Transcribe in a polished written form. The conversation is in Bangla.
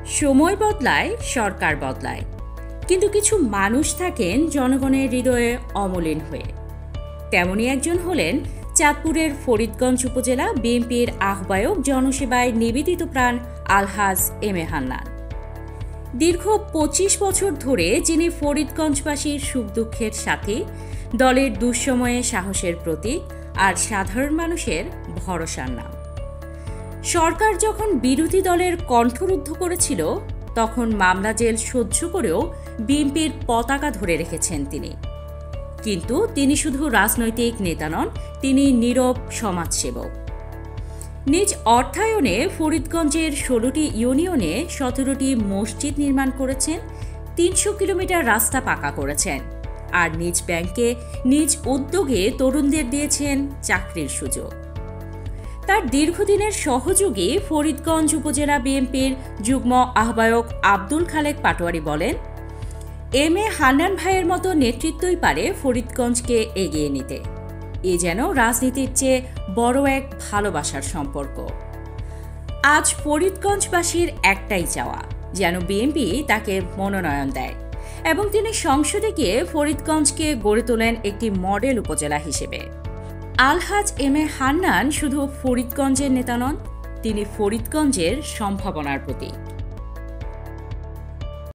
সময় বদলায়, সরকার বদলায়, কিন্তু কিছু মানুষ থাকেন জনগণের হৃদয়ে অমলিন হয়ে। তেমনই একজন হলেন চাঁদপুরের ফরিদগঞ্জ উপজেলা বিএনপির আহ্বায়ক, জনসেবায় নিবেদিত প্রাণ আলহাজ এম এ হান্নান। দীর্ঘ ২৫ বছর ধরে যিনি ফরিদগঞ্জবাসীর সুখ দুঃখের সাথী, দলের দুঃসময়ে সাহসের প্রতীক আর সাধারণ মানুষের ভরসার নাম। সরকার যখন বিরোধী দলের কণ্ঠরুদ্ধ করেছিল, তখন মামলা জেল সহ্য করেও বিএনপির পতাকা ধরে রেখেছেন তিনি। কিন্তু তিনি শুধু রাজনৈতিক নেতা নন, তিনি নীরব সমাজসেবক। নিজ অর্থায়নে ফরিদগঞ্জের ১৬টি ইউনিয়নে ১৭টি মসজিদ নির্মাণ করেছেন, ৩০০ কিলোমিটার রাস্তা পাকা করেছেন, আর নিজ ব্যাংকে নিজ উদ্যোগে তরুণদের দিয়েছেন চাকরির সুযোগ। তার দীর্ঘদিনের সহযোগী ফরিদগঞ্জ উপজেলা বিএনপির যুগ্ম আহ্বায়ক আব্দুল খালেক পাটোয়ারি বলেন, এম এ হান্নান ভাইয়ের মতো নেতৃত্বই পারে ফরিদগঞ্জকে এগিয়ে নিতে। এ যেন রাজনীতির চেয়ে বড় এক ভালোবাসার সম্পর্ক। আজ ফরিদগঞ্জবাসীর একটাই চাওয়া, যেন বিএনপি তাকে মনোনয়ন দেয় এবং তিনি সংসদে গিয়ে ফরিদগঞ্জকে গড়ে তোলেন একটি মডেল উপজেলা হিসেবে। আলহাজ এম এ হান্নান শুধু ফরিদগঞ্জের নেতা নন, তিনি ফরিদগঞ্জের সম্ভাবনার প্রতীক।